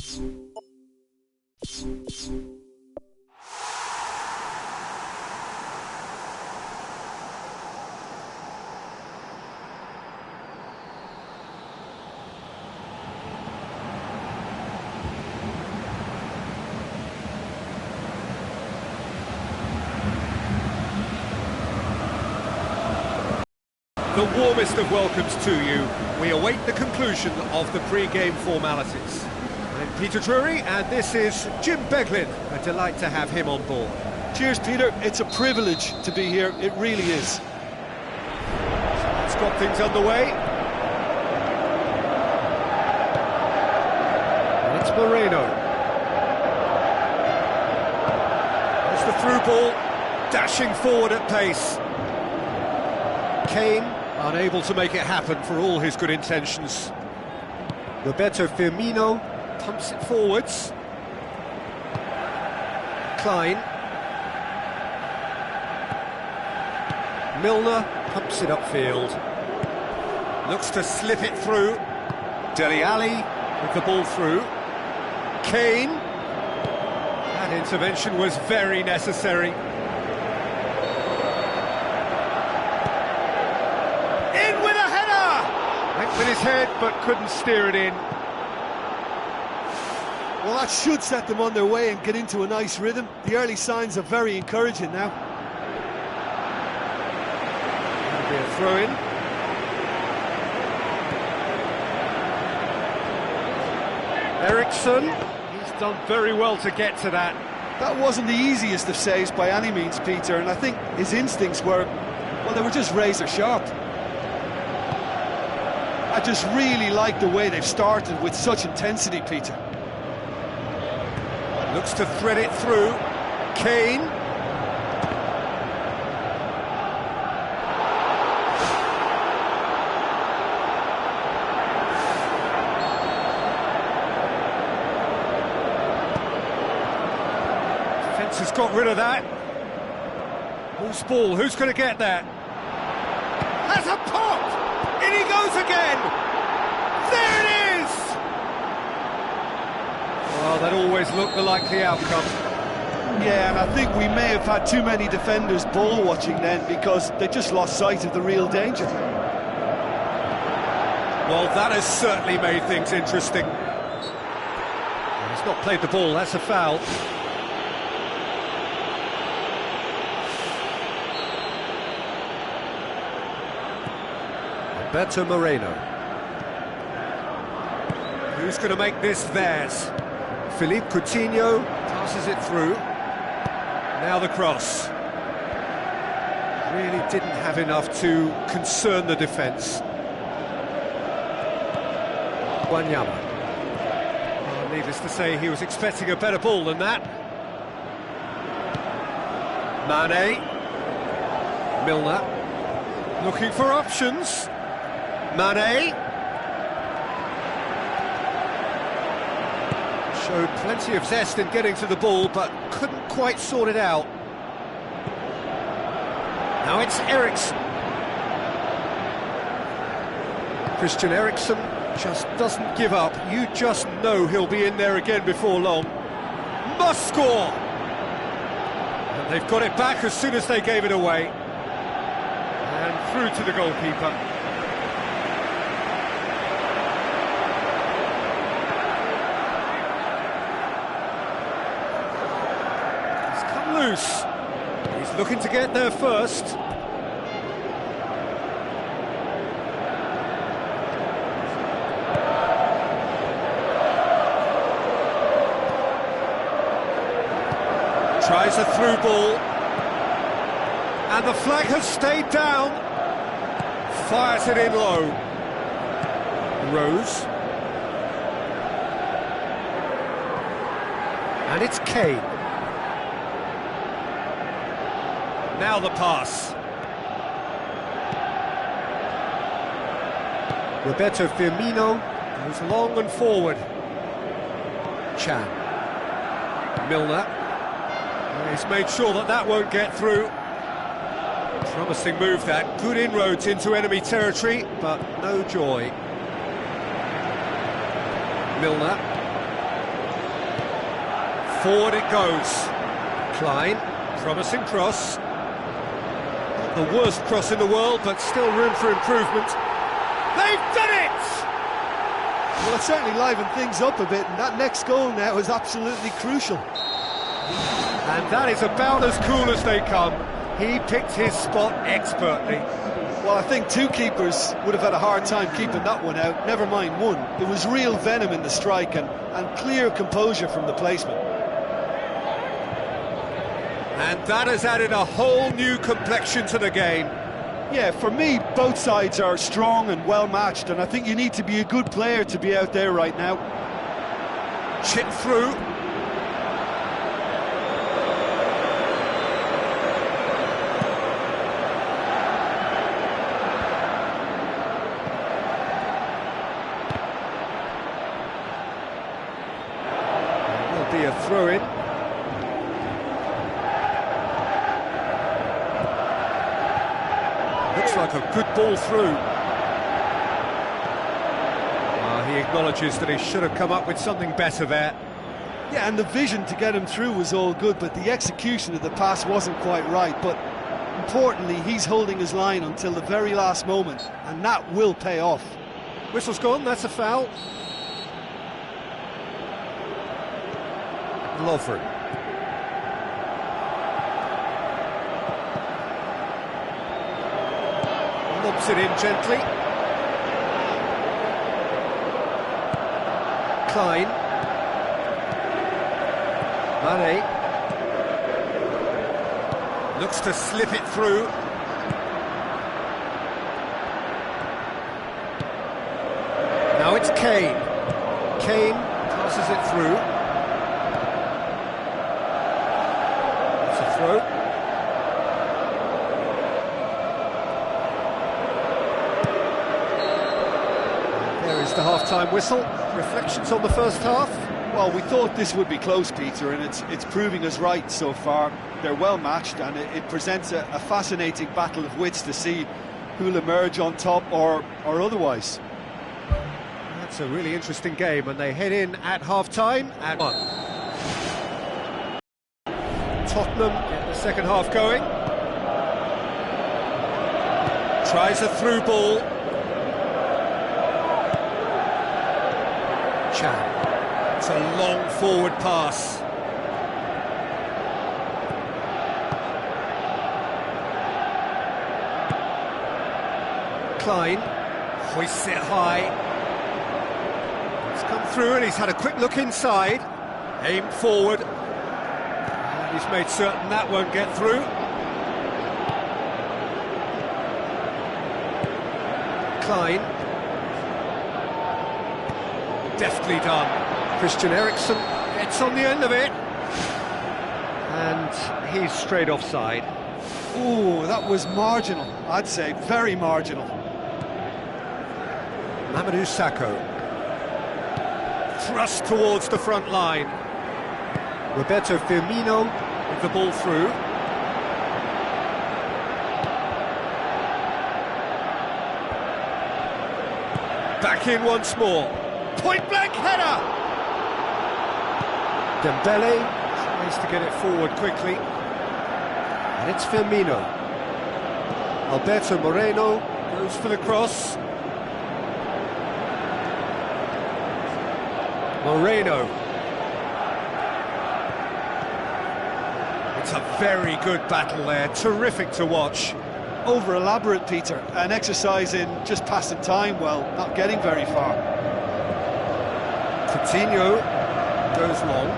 The warmest of welcomes to you. We await the conclusion of the pre-game formalities. I'm Peter Drury, and this is Jim Beglin. A delight to have him on board. Cheers, Peter. It's a privilege to be here. It really is. So let's got things underway. And it's Moreno. There's the through ball, dashing forward at pace. Kane, unable to make it happen for all his good intentions. Roberto Firmino pumps it forwards. Klein. Milner pumps it upfield. Looks to slip it through. Dele Alli with the ball through. Kane. That intervention was very necessary. With his head, but couldn't steer it in. Well, that should set them on their way and get into a nice rhythm. The early signs are very encouraging now. That'll be a throw-in. Eriksson, he's done very well to get to that. That wasn't the easiest of saves by any means, Peter, and I think his instincts were, well, they were just razor sharp. I just really like the way they've started with such intensity, Peter. Looks to thread it through. Kane. Defence has got rid of that. Loose ball, who's going to get that? That's a pop! In he goes again! There it is! Well, that always looked the likely outcome. Yeah, and I think we may have had too many defenders ball watching then because they just lost sight of the real danger. Well, that has certainly made things interesting. He's not played the ball, that's a foul. Roberto Moreno. Who's going to make this theirs? Philippe Coutinho passes it through. Now the cross. Really didn't have enough to concern the defence. Wanyama. Well, needless to say, he was expecting a better ball than that. Mane. Milner. Looking for options. Mane showed plenty of zest in getting to the ball, but couldn't quite sort it out. Now it's Eriksson. Christian Eriksson just doesn't give up. You just know he'll be in there again before long. Must score! And they've got it back as soon as they gave it away. And through to the goalkeeper. Loose. He's looking to get there first. Tries a through ball. And the flag has stayed down. Fires it in low. Rose. And it's Kane. Now the pass. Roberto Firmino goes long and forward. Chan. Milner. He's made sure that that won't get through. Promising move that. Good inroads into enemy territory, but no joy. Milner. Forward it goes. Klein, promising cross. Not the worst cross in the world, but still room for improvement. They've done it! Well, it certainly livened things up a bit, and that next goal now is absolutely crucial. And that is about as cool as they come. He picked his spot expertly. Well, I think two keepers would have had a hard time keeping that one out, never mind one. There was real venom in the strike and clear composure from the placement. And that has added a whole new complexion to the game. Yeah, for me, both sides are strong and well-matched, and I think you need to be a good player to be out there right now. Chip through. Will be a throw-in. Looks like a good ball through. He acknowledges that he should have come up with something better there. Yeah, and the vision to get him through was all good, but the execution of the pass wasn't quite right. But importantly, he's holding his line until the very last moment, and that will pay off. Whistle's gone, that's a foul. Lovren. Lobs it in gently. Klein. Mane. Looks to slip it through. Now it's Kane. Kane passes it through. It's a throw. The half-time whistle. Reflections on the first half? Well, we thought this would be close, Peter, and it's proving us right so far. They're well matched, and it presents a fascinating battle of wits to see who'll emerge on top or otherwise. That's a really interesting game, and they head in at half-time at 1. Tottenham get the second half going. Tries a through ball. It's a long forward pass. Klein hoists it high. It's come through and he's had a quick look inside. Aimed forward. And he's made certain that won't get through. Klein. Deftly done. Christian Eriksen gets on the end of it. And he's straight offside. Ooh, that was marginal, I'd say, very marginal. Mamadou Sakho. Thrust towards the front line. Roberto Firmino with the ball through. Back in once more. Point-blank header! Dembele tries to get it forward quickly. And it's Firmino. Alberto Moreno goes for the cross. Moreno. It's a very good battle there, terrific to watch. Over-elaborate, Peter, an exercise in just passing time, well, not getting very far. Coutinho goes long.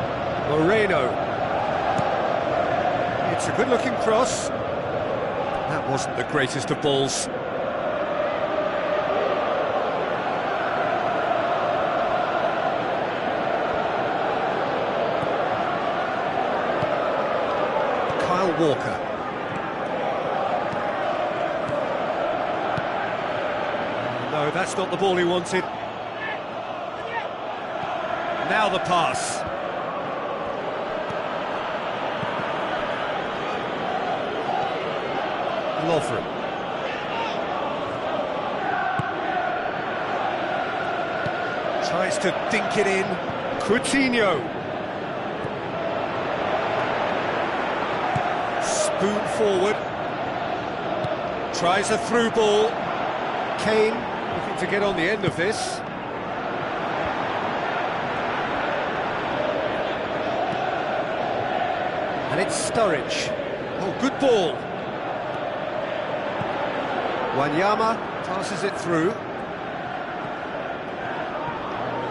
Moreno. It's a good-looking cross. That wasn't the greatest of balls. Kyle Walker. No, that's not the ball he wanted. Now the pass. Lovren. Tries to dink it in. Coutinho. Spoon forward. Tries a through ball. Kane looking to get on the end of this. And it's Sturridge. Oh, good ball. Wanyama passes it through.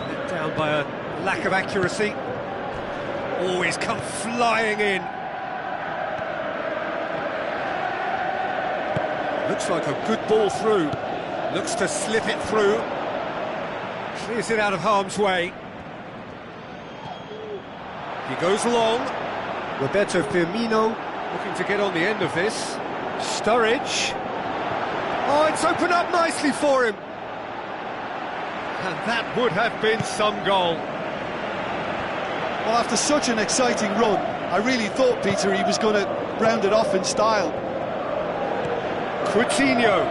Let down by a lack of accuracy. Oh, he's come flying in. Looks like a good ball through. Looks to slip it through. Clears it out of harm's way. He goes long. Roberto Firmino looking to get on the end of this. Sturridge. Oh, it's opened up nicely for him. And that would have been some goal. Well, after such an exciting run, I really thought, Peter, he was going to round it off in style. Coutinho.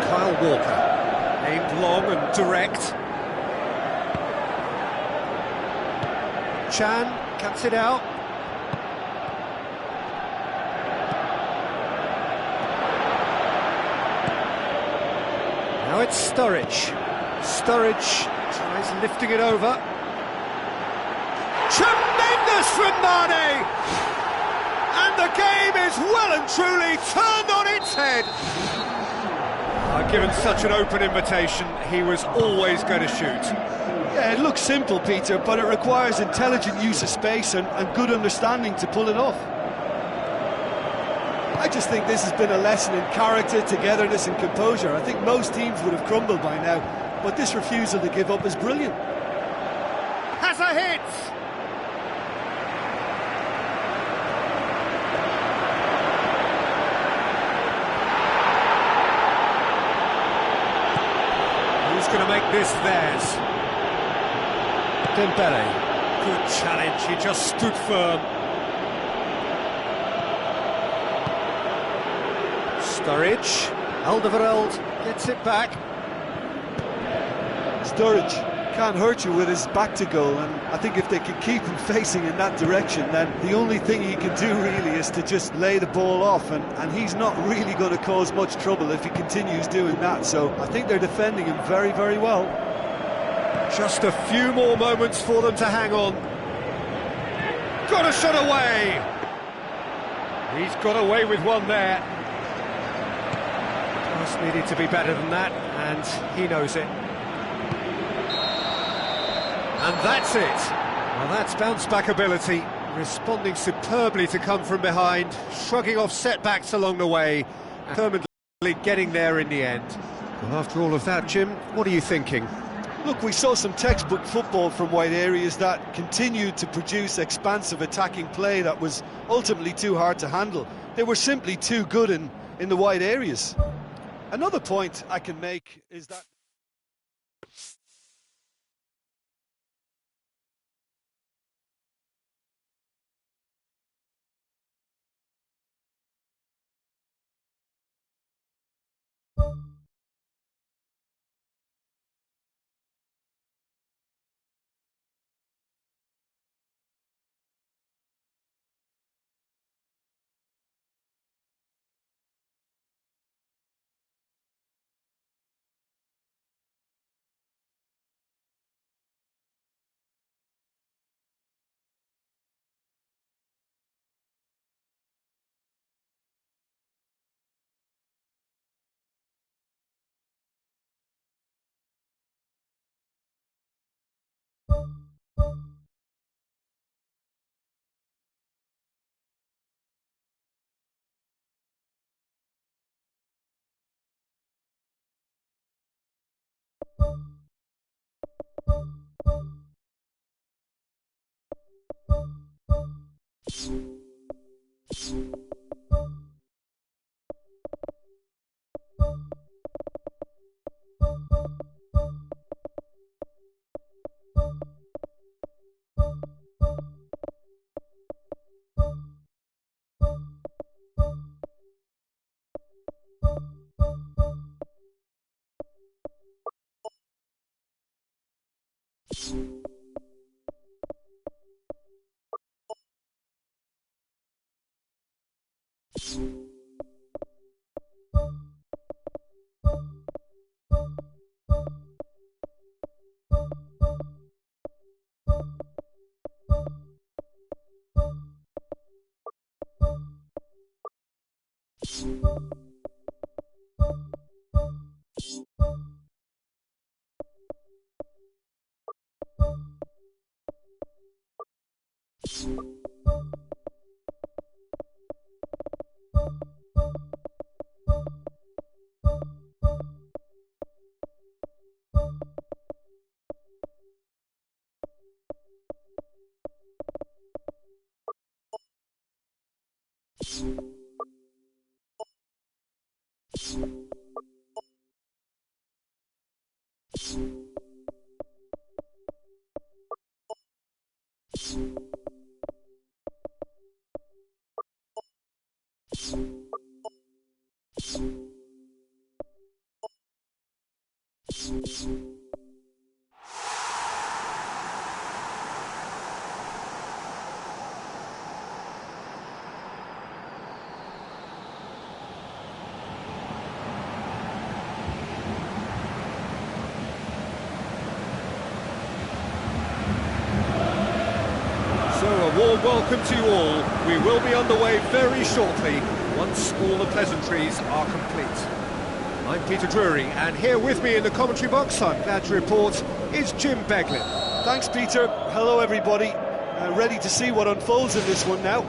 Kyle Walker. Aimed long and direct. Chan cuts it out. Now it's Sturridge. Sturridge tries lifting it over. Tremendous from Mane! And the game is well and truly turned on its head. Given such an open invitation, he was always going to shoot. Yeah, it looks simple, Peter, but it requires intelligent use of space and good understanding to pull it off. I just think this has been a lesson in character, togetherness and composure. I think most teams would have crumbled by now, but this refusal to give up is brilliant. Has a hit! Who's going to make this theirs? Dembele. Good challenge, he just stood firm. Sturridge. Alderweireld gets it back. Sturridge can't hurt you with his back to goal, and I think if they can keep him facing in that direction, then the only thing he can do really is to just lay the ball off, and he's not really going to cause much trouble if he continues doing that, so I think they're defending him very, very well. Just a few more moments for them to hang on. Got a shot away! He's got away with one there. Pass needed to be better than that, and he knows it. And that's it. Well, that's bounce-back ability, responding superbly to come from behind, shrugging off setbacks along the way, and determinedly getting there in the end. Well, after all of that, Jim, what are you thinking? Look, we saw some textbook football from wide areas that continued to produce expansive attacking play that was ultimately too hard to handle. They were simply too good in the wide areas. Another point I can make is that So a warm welcome to you all. We will be underway very shortly, once all the pleasantries are complete. I'm Peter Drury, and here with me in the commentary box, I'm glad to report, is Jim Beglin. Thanks, Peter. Hello, everybody. Ready to see what unfolds in this one now.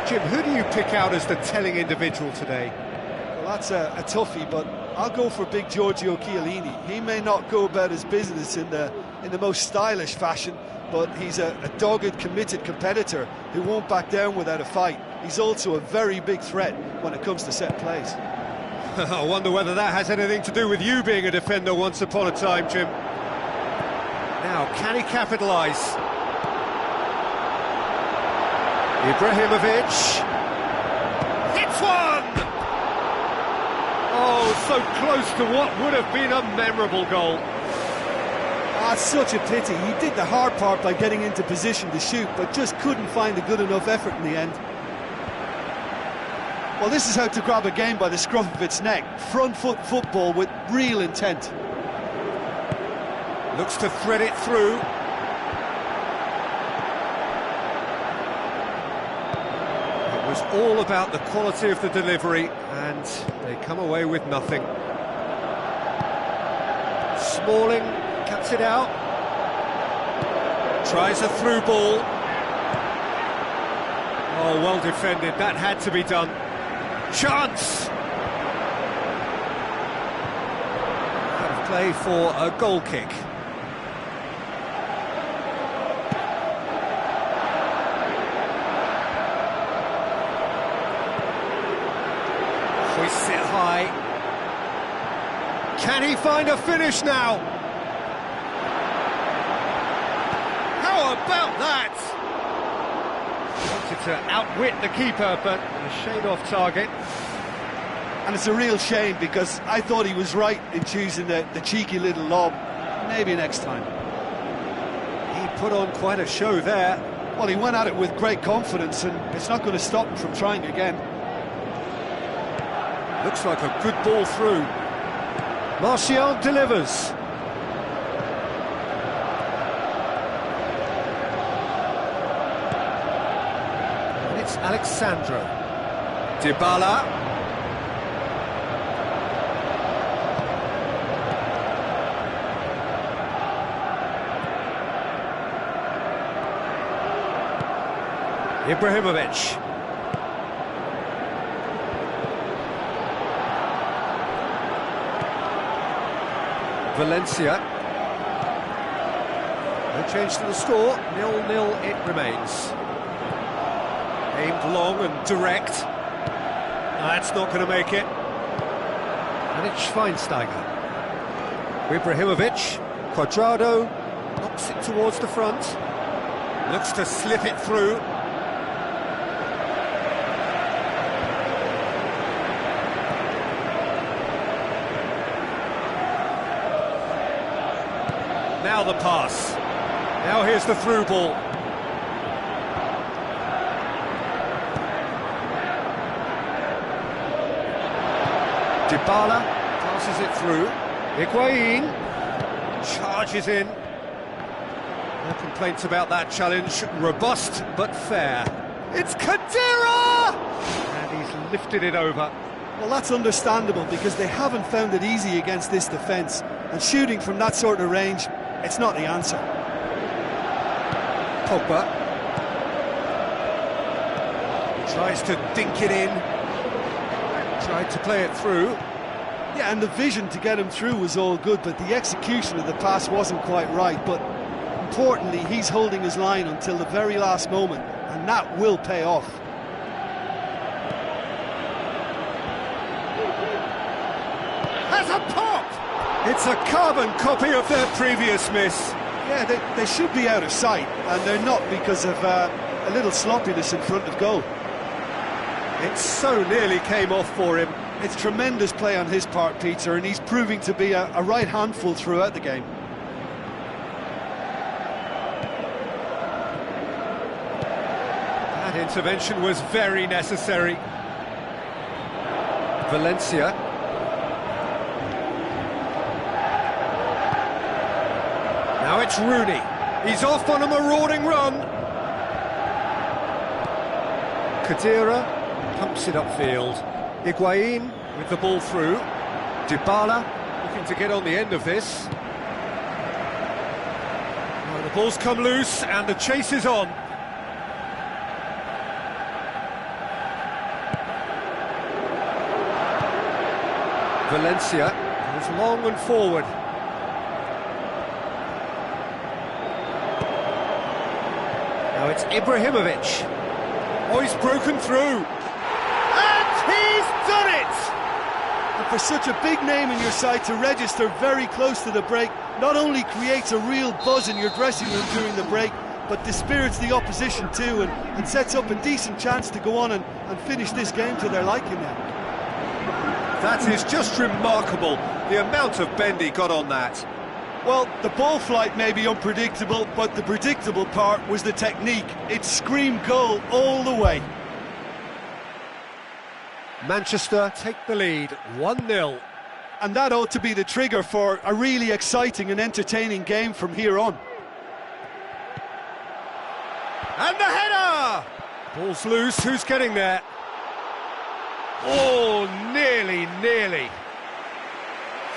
Jim, who do you pick out as the telling individual today? Well, that's a toughie, but I'll go for big Giorgio Chiellini. He may not go about his business in the most stylish fashion, but he's a dogged, committed competitor who won't back down without a fight. He's also a very big threat when it comes to set plays. I wonder whether that has anything to do with you being a defender once upon a time, Jim. Now, can he capitalise? Ibrahimovic. Hits one! Oh, so close to what would have been a memorable goal. Ah, it's such a pity. He did the hard part by getting into position to shoot, but just couldn't find a good enough effort in the end. Well, this is how to grab a game by the scruff of its neck. Front foot football with real intent. Looks to thread it through. It was all about the quality of the delivery, and they come away with nothing. Smalling cuts it out. Tries a through ball. Oh, well defended. That had to be done. Chance! Out of play for a goal kick. Hoists it high. Can he find a finish now? How about that? Wanted to outwit the keeper, but a shade off target. And it's a real shame, because I thought he was right in choosing the cheeky little lob. Maybe next time. He put on quite a show there. Well, he went at it with great confidence, and it's not going to stop him from trying again. Looks like a good ball through. Martial delivers. And it's Alexandro. Dybala. Ibrahimovic. Valencia. No change to the score, 0-0 it remains. Aimed long and direct. That's not going to make it. And it's Schweinsteiger. Ibrahimovic. Cuadrado knocks it towards the front. Looks to slip it through. Now the pass. Now here's the through ball. Dybala passes it through. Higuain charges in. No complaints about that challenge. Robust but fair. It's Khedira! And he's lifted it over. Well, that's understandable, because they haven't found it easy against this defence. And shooting from that sort of range, it's not the answer. Pogba. Tries to dink it in. Tried to play it through. Yeah, and the vision to get him through was all good, but the execution of the pass wasn't quite right. But importantly, he's holding his line until the very last moment, and that will pay off. Has a pop! It's a carbon copy of their previous miss. Yeah, they should be out of sight, and they're not because of a little sloppiness in front of goal. It so nearly came off for him. It's tremendous play on his part, Peter, and he's proving to be a right handful throughout the game. That intervention was very necessary. Valencia. Now it's Rooney. He's off on a marauding run. Kadira pumps it upfield. Higuain with the ball through. Dybala looking to get on the end of this. Now the ball's come loose and the chase is on. Valencia goes long and forward. Now it's Ibrahimovic. Oh, he's broken through. And he's done it! And for such a big name in your side to register very close to the break, not only creates a real buzz in your dressing room during the break, but dispirits the opposition too, and sets up a decent chance to go on and finish this game to their liking now. That is just remarkable, the amount of bend he got on that. Well, the ball flight may be unpredictable, but the predictable part was the technique. It screamed goal all the way. Manchester take the lead, 1-0. And that ought to be the trigger for a really exciting and entertaining game from here on. And the header! Ball's loose, who's getting there? Oh, nearly.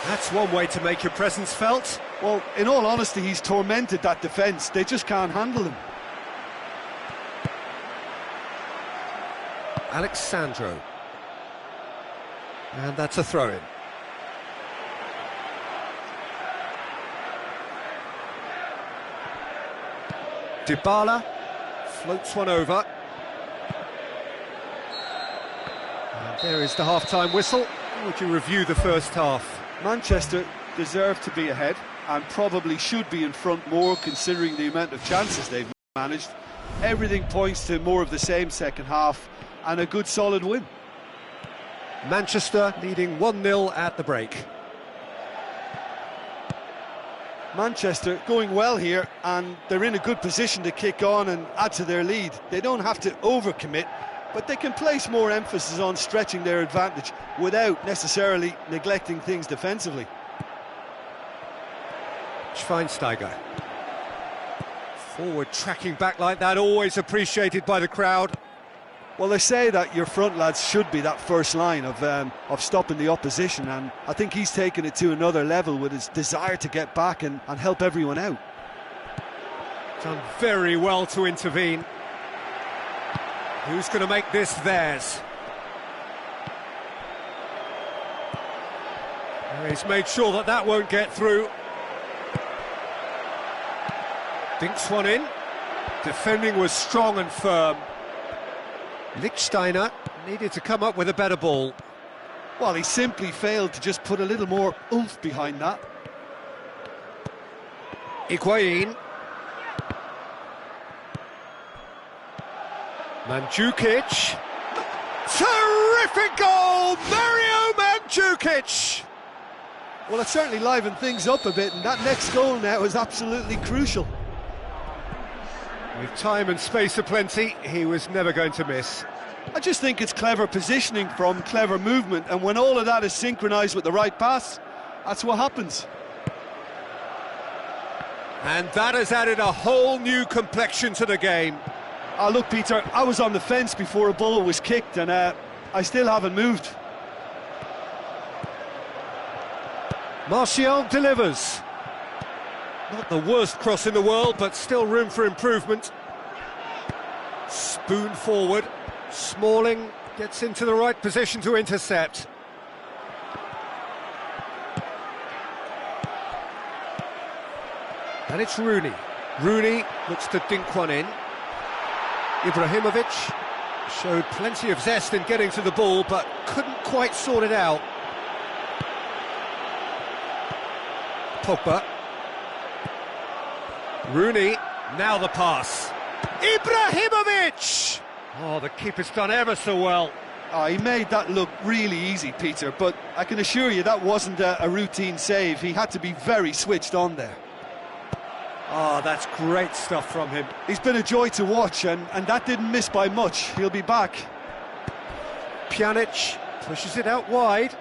That's one way to make your presence felt. Well, in all honesty, he's tormented that defence. They just can't handle him. Alexandro. And that's a throw-in. Dybala floats one over. And there is the half-time whistle. How would you review the first half? Manchester deserve to be ahead and probably should be in front more, considering the amount of chances they've managed. Everything points to more of the same second half and a good solid win. Manchester leading 1-0 at the break. Manchester going well here, and they're in a good position to kick on and add to their lead. They don't have to overcommit, but they can place more emphasis on stretching their advantage without necessarily neglecting things defensively. Schweinsteiger. Forward tracking back like that, always appreciated by the crowd. Well, they say that your front lads should be that first line of stopping the opposition, and I think he's taken it to another level with his desire to get back and help everyone out. Done very well to intervene. Who's going to make this theirs? He's made sure that that won't get through. Dinks one in. Defending was strong and firm. Lichtsteiner needed to come up with a better ball. Well, he simply failed to just put a little more oomph behind that. Higuain. Mandzukic. Terrific goal! Mario Mandzukic! Well, it certainly livened things up a bit, and that next goal now is absolutely crucial. With time and space aplenty, he was never going to miss. I just think it's clever positioning from clever movement, and when all of that is synchronised with the right pass, that's what happens. And that has added a whole new complexion to the game. Look, Peter, I was on the fence before a ball was kicked, and I still haven't moved. Martial delivers. Not the worst cross in the world, but still room for improvement. Spoon forward. Smalling gets into the right position to intercept. And it's Rooney. Rooney looks to dink one in. Ibrahimovic showed plenty of zest in getting to the ball, but couldn't quite sort it out. Pogba. Rooney, now the pass. Ibrahimovic! Oh, the keeper's done ever so well. Oh, he made that look really easy, Peter, but I can assure you that wasn't a routine save. He had to be very switched on there. Oh, that's great stuff from him. He's been a joy to watch, and that didn't miss by much. He'll be back. Pjanic pushes it out wide.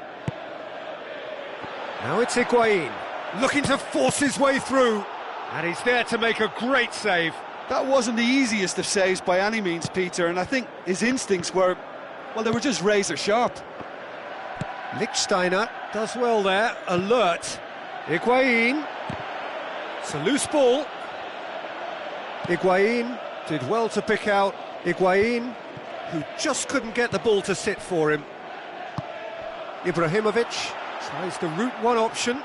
Now it's Higuain, looking to force his way through. And he's there to make a great save. That wasn't the easiest of saves by any means, Peter, and I think his instincts were, well, they were just razor sharp. Lichtsteiner does well there, alert. Higuain. It's a loose ball. Higuain did well to pick out Higuain, who just couldn't get the ball to sit for him. Ibrahimovic tries the route one option.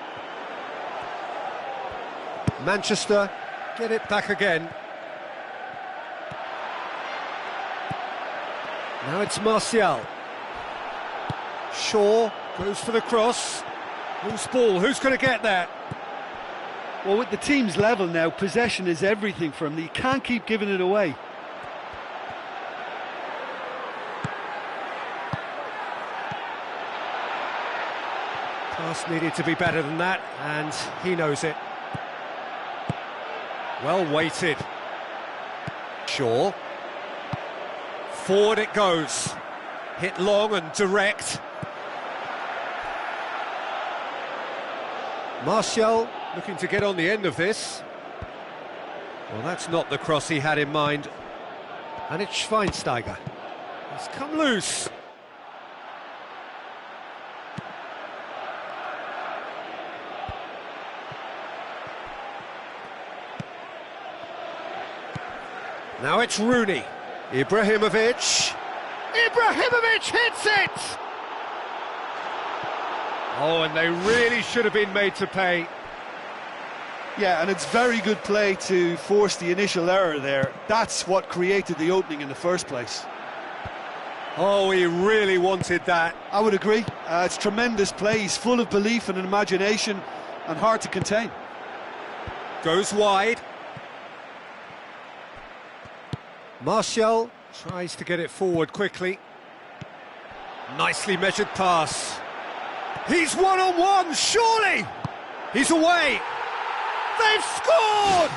Manchester get it back again. Now it's Martial. Shaw goes for the cross. Loose ball, who's going to get that? Well, with the team's level now, possession is everything for him. He can't keep giving it away. Pass needed to be better than that, and he knows it. Well weighted. Shaw. Forward it goes. Hit long and direct. Martial looking to get on the end of this. Well, that's not the cross he had in mind. And it's Schweinsteiger. He's come loose. Now it's Rooney. Ibrahimovic. Ibrahimovic hits it! Oh, and they really should have been made to pay. Yeah, and it's very good play to force the initial error there. That's what created the opening in the first place. Oh, he really wanted that. I would agree. It's tremendous play. He's full of belief and imagination and hard to contain. Goes wide. Martial tries to get it forward quickly. Nicely measured pass. He's one-on-one, surely! He's away! They've scored!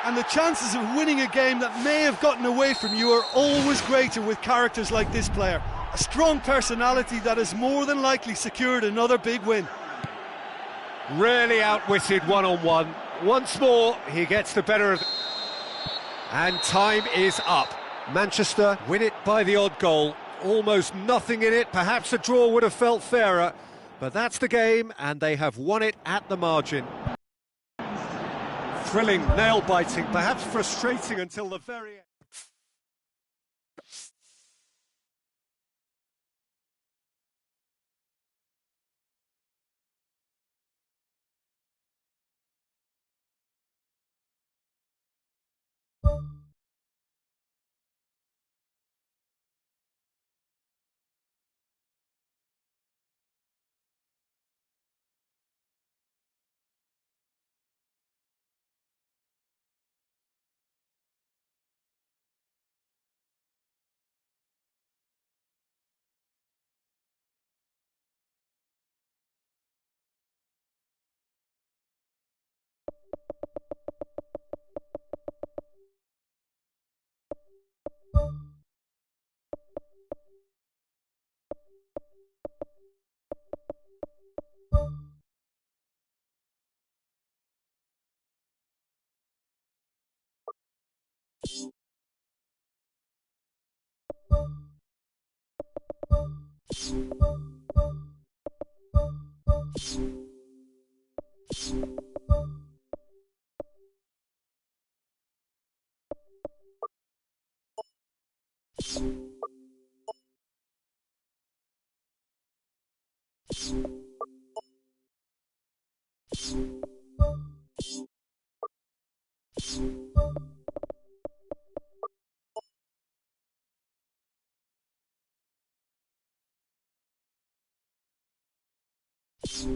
And the chances of winning a game that may have gotten away from you are always greater with characters like this player. A strong personality that has more than likely secured another big win. Really outwitted one-on-one. Once more, he gets the better of... And time is up. Manchester win it by the odd goal. Almost nothing in it. Perhaps a draw would have felt fairer. But that's the game, and they have won it at the margin. Thrilling, nail-biting, perhaps frustrating until the very end. The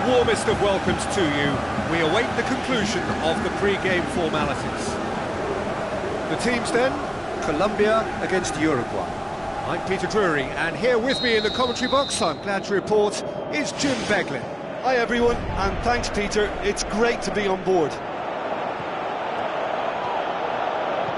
warmest of welcomes to you. We await the conclusion of the pre-game formalities. The teams then, Colombia against Uruguay. I'm Peter Drury, and here with me in the commentary box, I'm glad to report, is Jim Beglin. Hi everyone, and thanks Peter, it's great to be on board.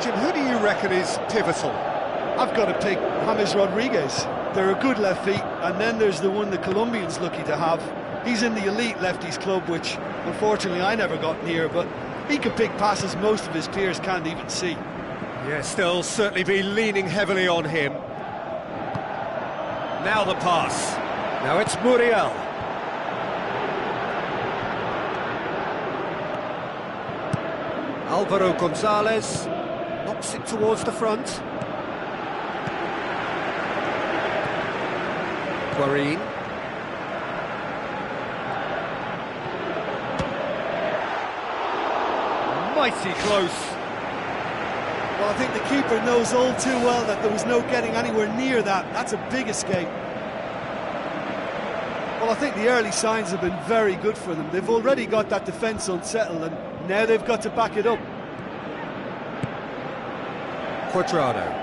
Jim, who do you reckon is pivotal? I've got to pick James Rodriguez. They're a good left feet, and then there's the one the Colombian's lucky to have. He's in the elite lefties club, which unfortunately I never got near, but he can pick passes most of his peers can't even see. Yes, they'll certainly be leaning heavily on him. Now the pass. Now it's Muriel. Alvaro Gonzalez knocks it towards the front. Guarín. Mighty close. Well, I think the keeper knows all too well that there was no getting anywhere near that. That's a big escape. Well, I think the early signs have been very good for them. They've already got that defence unsettled, and now they've got to back it up. Cuadrado.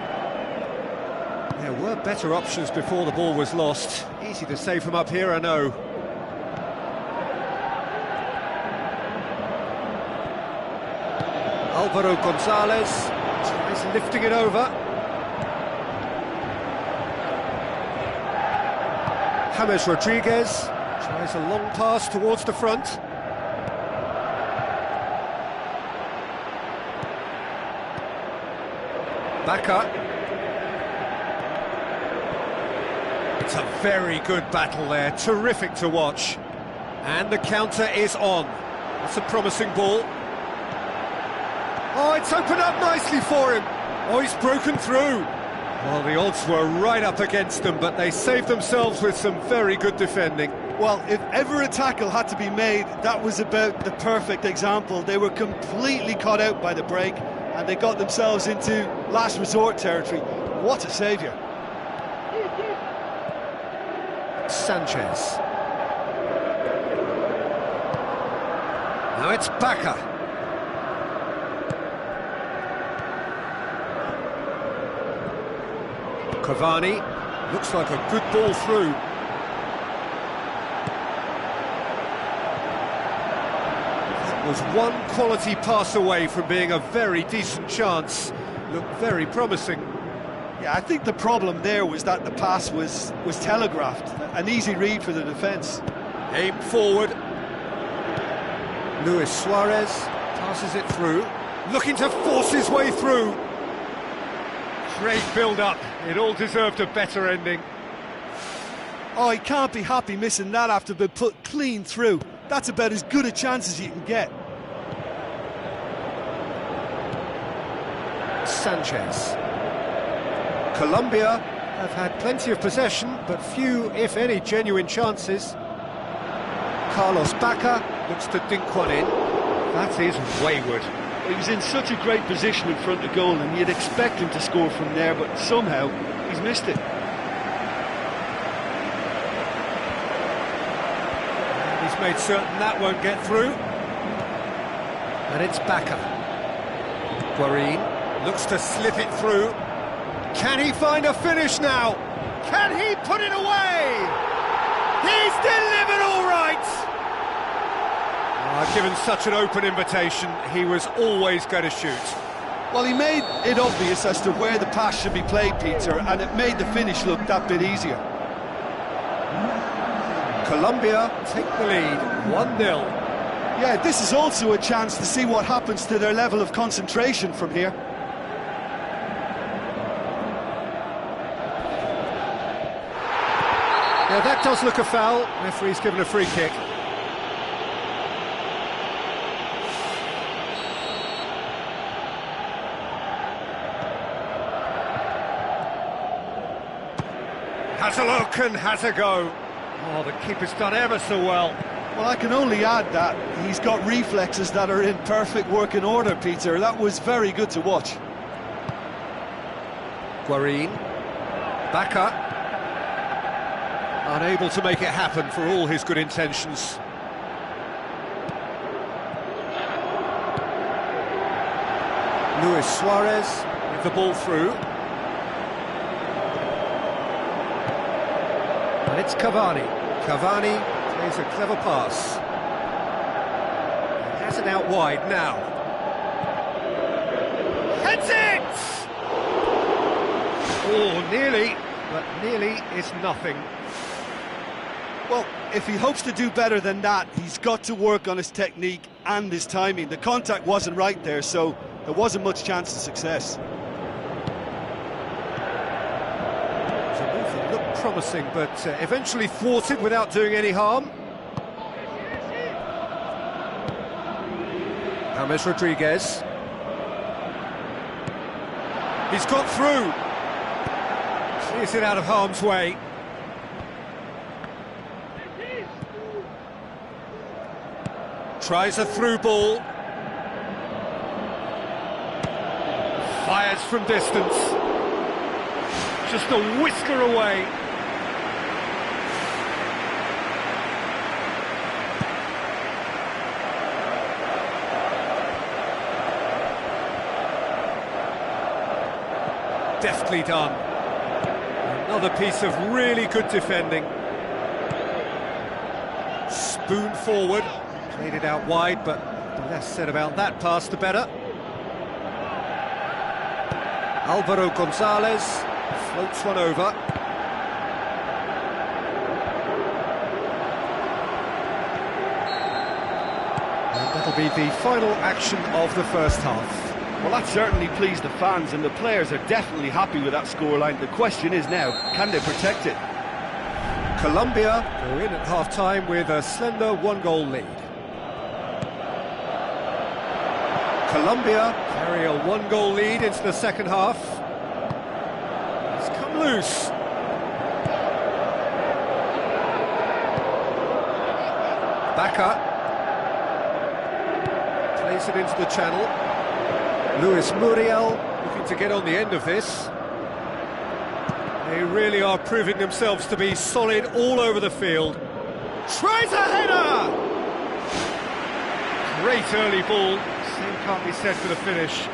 There were better options before the ball was lost. Easy to say from up here, I know. Alvaro Gonzalez tries lifting it over. James Rodriguez tries a long pass towards the front. Backer. It's a very good battle there, terrific to watch. And the counter is on. That's a promising ball. Oh, it's opened up nicely for him. Oh, he's broken through. Well, the odds were right up against them, but they saved themselves with some very good defending. Well, if ever a tackle had to be made, that was about the perfect example. They were completely caught out by the break, and they got themselves into last resort territory. What a saviour. Sanchez. Now it's Bakker. Cavani, looks like a good ball through. That was one quality pass away from being a very decent chance. Looked very promising. Yeah, I think the problem there was that the pass was telegraphed. An easy read for the defence. Aim forward. Luis Suarez passes it through, looking to force his way through. Great build-up. It all deserved a better ending. Oh, he can't be happy missing that after being put clean through. That's about as good a chance as you can get. Sanchez. Colombia have had plenty of possession, but few, if any, genuine chances. Carlos Bacca looks to dink one in. That is wayward. He was in such a great position in front of goal, and you'd expect him to score from there, but somehow he's missed it. And he's made certain that won't get through. And it's Bacca. Guarin looks to slip it through. Can he find a finish now? Can he put it away? He's delivered all right! Given such an open invitation, he was always going to shoot. Well, he made it obvious as to where the pass should be played, Peter, and it made the finish look that bit easier. Colombia take the lead, 1-0. Yeah, this is also a chance to see what happens to their level of concentration from here. Yeah, that does look a foul. Referee's given a free kick. Has a look and has a go. Oh, the keeper's done ever so well. Well, I can only add that he's got reflexes that are in perfect working order, Peter. That was very good to watch. Guarin. Bacca. Unable to make it happen for all his good intentions. Luis Suarez with the ball through. And it's Cavani. Cavani plays a clever pass. He has it out wide now. Heads it! Oh, nearly, but nearly is nothing. Well, if he hopes to do better than that, he's got to work on his technique and his timing. The contact wasn't right there, so there wasn't much chance of success. Looked promising, but eventually thwarted without doing any harm. James Rodriguez. He's got through. Clears it out of harm's way. Tries a through ball. Fires from distance. Just a whisker away. Deftly done. Another piece of really good defending. Spoon forward. Played it out wide, but the less said about that pass, the better. Alvaro Gonzalez floats one over. And that'll be the final action of the first half. Well, that certainly pleased the fans, and the players are definitely happy with that scoreline. The question is now, can they protect it? Colombia go in at half-time with a slender one-goal lead. Colombia carry a one-goal lead into the second half. It's come loose. Bacca plays it into the channel. Luis Muriel looking to get on the end of this. They really are proving themselves to be solid all over the field. Tries a header! Great early ball. Same can't be said for the finish.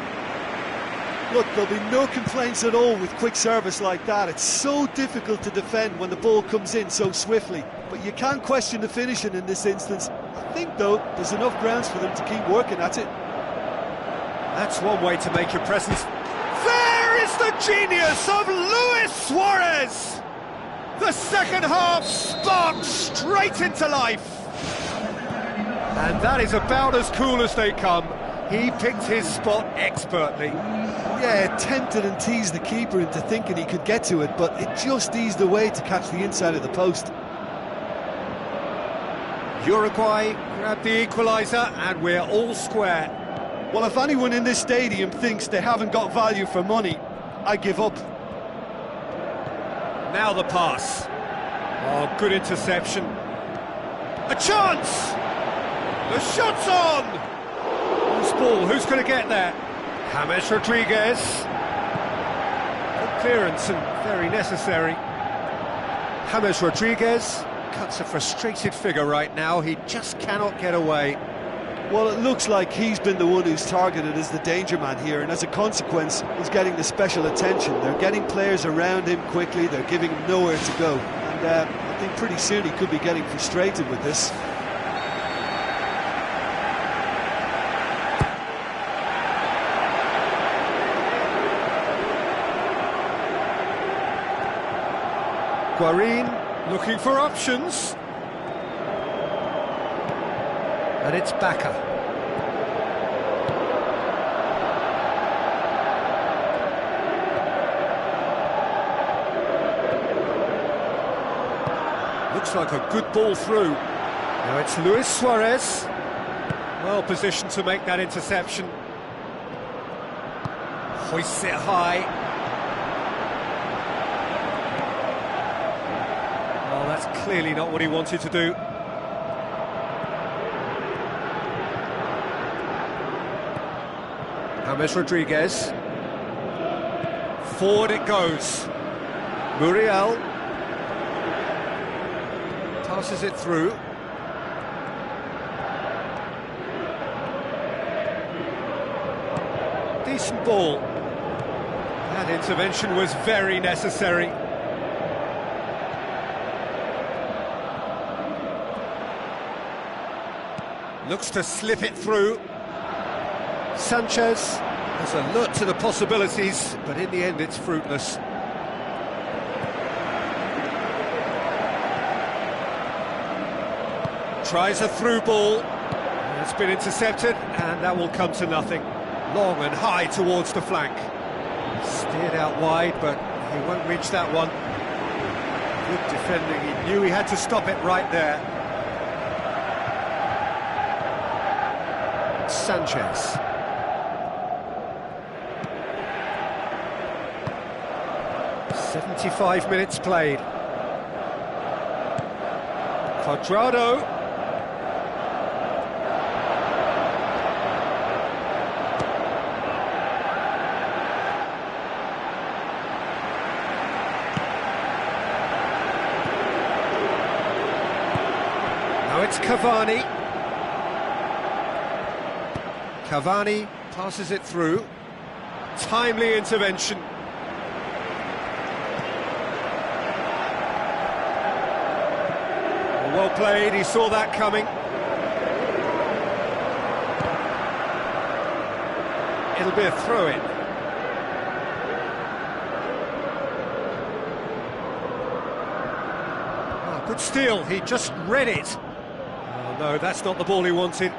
Look, there'll be no complaints at all with quick service like that. It's so difficult to defend when the ball comes in so swiftly. But you can't question the finishing in this instance. I think, though, there's enough grounds for them to keep working at it. That's one way to make your presence. There is the genius of Luis Suarez! The second half sparked straight into life. And that is about as cool as they come. He picked his spot expertly. Yeah, tempted and teased the keeper into thinking he could get to it, but it just eased away to catch the inside of the post. Uruguay grabbed the equaliser, and we're all square. Well, if anyone in this stadium thinks they haven't got value for money, I give up. Now the pass. Oh, good interception. A chance! The shot's on! Who's ball? Who's going to get there? James Rodriguez. Good clearance and very necessary. James Rodriguez cuts a frustrated figure right now. He just cannot get away. Well, it looks like he's been the one who's targeted as the danger man here, and as a consequence, he's getting the special attention. They're getting players around him quickly, they're giving him nowhere to go. And I think pretty soon he could be getting frustrated with this. Guarin looking for options. And it's Baka. Looks like a good ball through. Now it's Luis Suarez. Well positioned to make that interception. Hoists it high. Oh, that's clearly not what he wanted to do. James Rodriguez. Forward it goes. Muriel. Passes it through. Decent ball. That intervention was very necessary. Looks to slip it through. Sanchez has alert to the possibilities, but in the end it's fruitless. Tries a through ball. It's been intercepted, and that will come to nothing. Long and high towards the flank. Steered out wide, but he won't reach that one. Good defending. He knew he had to stop it right there. Sanchez. "75 minutes played. Cuadrado. Now it's Cavani. Cavani passes it through. Timely intervention. Well played, he saw that coming. It'll be a throw-in. Oh, good steal, he just read it. Oh no, that's not the ball he wanted.